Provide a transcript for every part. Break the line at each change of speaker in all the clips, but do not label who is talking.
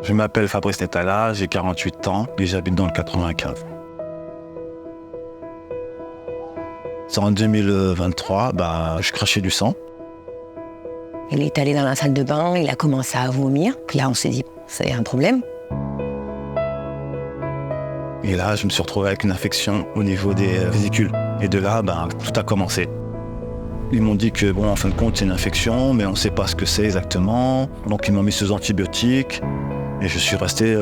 Je m'appelle Fabrice Netala, j'ai 48 ans et j'habite dans le 95. C'est en 2023, je crachais du sang.
Il est allé dans la salle de bain, il a commencé à vomir. Là, on s'est dit, c'est un problème.
Et là, je me suis retrouvé avec une infection au niveau des vésicules. Et de là, tout a commencé. Ils m'ont dit que, en fin de compte, c'est une infection, mais on ne sait pas ce que c'est exactement. Donc, ils m'ont mis sous antibiotiques. Et je suis resté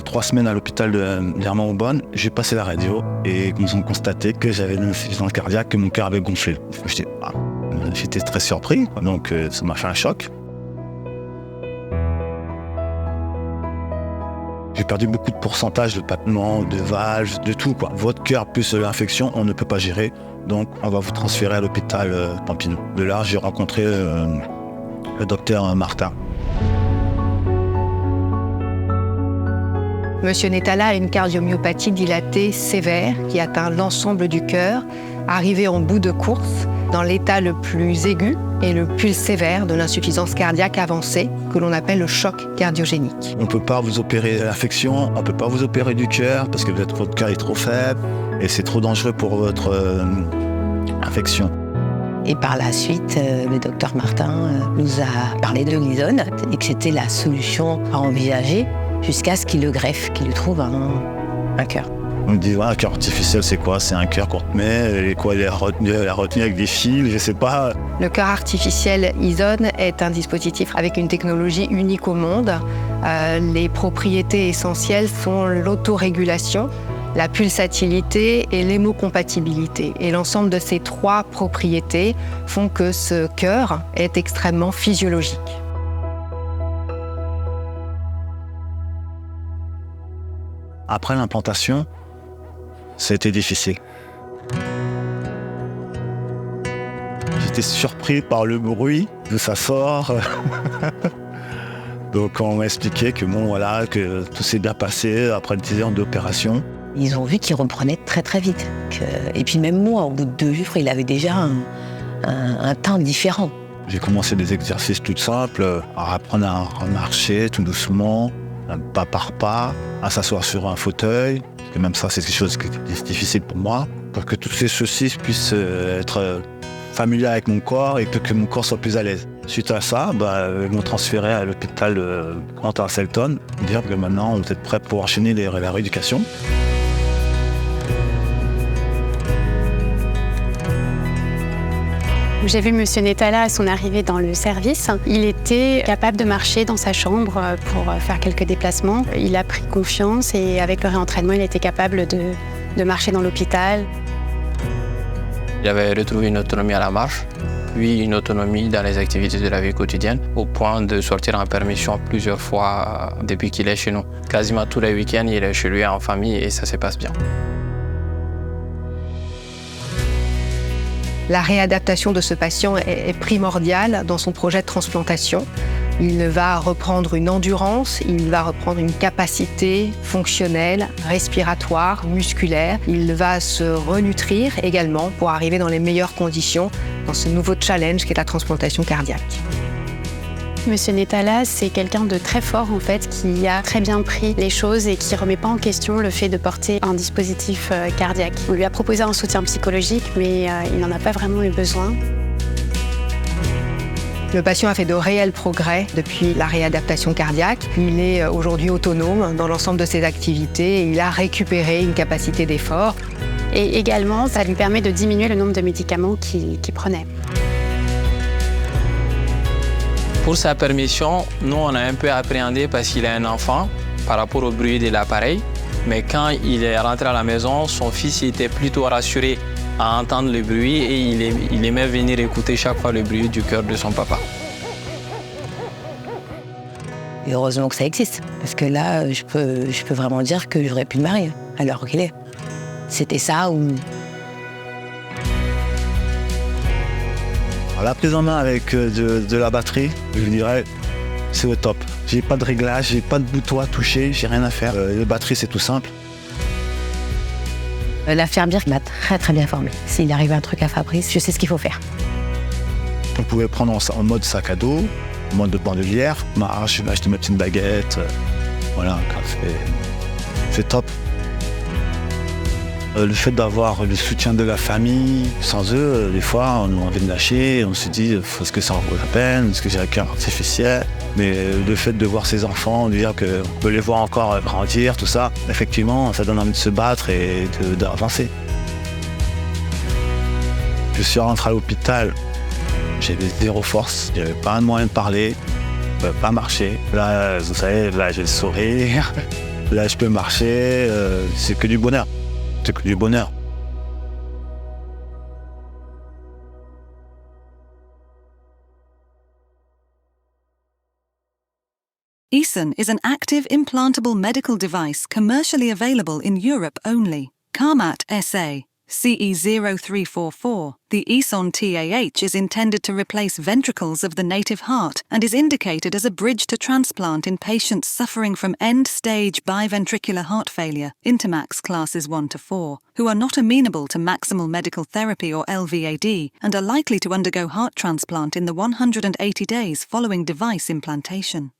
3 semaines à l'hôpital d'Herman-Aubonne. J'ai passé la radio et ils ont constaté que j'avais une insuffisance cardiaque, que mon cœur avait gonflé. J'étais très surpris, donc ça m'a fait un choc. J'ai perdu beaucoup de pourcentage de battements, de valves, de tout, quoi. Votre cœur plus l'infection, on ne peut pas gérer. Donc on va vous transférer à l'hôpital Pampineux. De là, j'ai rencontré le docteur Martin.
Monsieur Netala a une cardiomyopathie dilatée sévère qui atteint l'ensemble du cœur, arrivé en bout de course, dans l'état le plus aigu et le plus sévère de l'insuffisance cardiaque avancée, que l'on appelle le choc cardiogénique.
On ne peut pas vous opérer l'infection, on ne peut pas vous opérer du cœur parce que votre cœur est trop faible et c'est trop dangereux pour votre infection.
Et par la suite, le docteur Martin nous a parlé de l'Isone et que c'était la solution à envisager jusqu'à ce qu'il le greffe, qu'il lui trouve un cœur.
On me dit, un cœur artificiel, c'est quoi? C'est un cœur qu'on te met, et quoi, la retenue avec des fils, je sais pas.
Le cœur artificiel Isone est un dispositif avec une technologie unique au monde. Les propriétés essentielles sont l'autorégulation, la pulsatilité et l'hémocompatibilité. Et l'ensemble de ces 3 propriétés font que ce cœur est extrêmement physiologique.
Après l'implantation, ça a été difficile. J'étais surpris par le bruit de ça sort. Donc on m'a expliqué que que tout s'est bien passé après 10 heures d'opération.
Ils ont vu qu'il reprenait très très vite. Et puis même moi, au bout de 2 jours, il avait déjà un teint différent.
J'ai commencé des exercices tout simples, à apprendre à marcher tout doucement, pas par pas, à s'asseoir sur un fauteuil. Parce que même ça, c'est quelque chose qui est difficile pour moi. Pour que tous ces soucis puissent être familiers avec mon corps et que mon corps soit plus à l'aise. Suite à ça, ils m'ont transféré à l'hôpital Quentin-Selton, dire que maintenant, on est prêt pour enchaîner la rééducation.
J'ai vu Monsieur Netala à son arrivée dans le service. Il était capable de marcher dans sa chambre pour faire quelques déplacements. Il a pris confiance et avec le réentraînement, il était capable de marcher dans l'hôpital.
Il avait retrouvé une autonomie à la marche, puis une autonomie dans les activités de la vie quotidienne, au point de sortir en permission plusieurs fois depuis qu'il est chez nous. Quasiment tous les week-ends, il est chez lui en famille et ça se passe bien.
La réadaptation de ce patient est primordiale dans son projet de transplantation. Il va reprendre une endurance, il va reprendre une capacité fonctionnelle, respiratoire, musculaire. Il va se renutrir également pour arriver dans les meilleures conditions dans ce nouveau challenge qu'est la transplantation cardiaque.
Monsieur Netala, c'est quelqu'un de très fort en fait, qui a très bien pris les choses et qui ne remet pas en question le fait de porter un dispositif cardiaque. On lui a proposé un soutien psychologique, mais il n'en a pas vraiment eu besoin.
Le patient a fait de réels progrès depuis la réadaptation cardiaque. Il est aujourd'hui autonome dans l'ensemble de ses activités et il a récupéré une capacité d'effort.
Et également, ça lui permet de diminuer le nombre de médicaments qu'il prenait.
Pour sa permission, nous, on a un peu appréhendé parce qu'il a un enfant par rapport au bruit de l'appareil. Mais quand il est rentré à la maison, son fils était plutôt rassuré à entendre le bruit et il aimait venir écouter chaque fois le bruit du cœur de son papa.
Et heureusement que ça existe, parce que là, je peux vraiment dire que j'aurais pu me marier à l'heure qu'il est. C'était ça ou...
La prise en main avec de la batterie, je dirais, c'est au top. J'ai pas de réglage, j'ai pas de bouton à toucher, j'ai rien à faire. La batterie, c'est tout simple.
L'infirmière m'a très très bien formée. S'il arrive un truc à Fabrice, je sais ce qu'il faut faire.
On pouvait prendre en mode sac à dos, en mode de bandolière. Je m'achetais ma petite baguette. Voilà, c'est top. Le fait d'avoir le soutien de la famille, sans eux, des fois, on a envie de lâcher, on se dit, est-ce que ça en vaut la peine, est-ce que j'ai un cœur artificiel? Mais le fait de voir ses enfants, de dire qu'on peut les voir encore grandir, tout ça, effectivement, ça donne envie de se battre et d'avancer. Je suis rentré à l'hôpital, j'avais zéro force, j'avais pas un moyen de parler, je pouvais pas marcher. Là, vous savez, là j'ai le sourire, là je peux marcher, c'est que du bonheur. C'est que du bonheur.
Aeson is an active implantable medical device commercially available in Europe only. Carmat SA, CE0344. The Aeson TAH is intended to replace ventricles of the native heart and is indicated as a bridge to transplant in patients suffering from end-stage biventricular heart failure, Intermax classes 1 to 4, who are not amenable to maximal medical therapy or LVAD and are likely to undergo heart transplant in the 180 days following device implantation.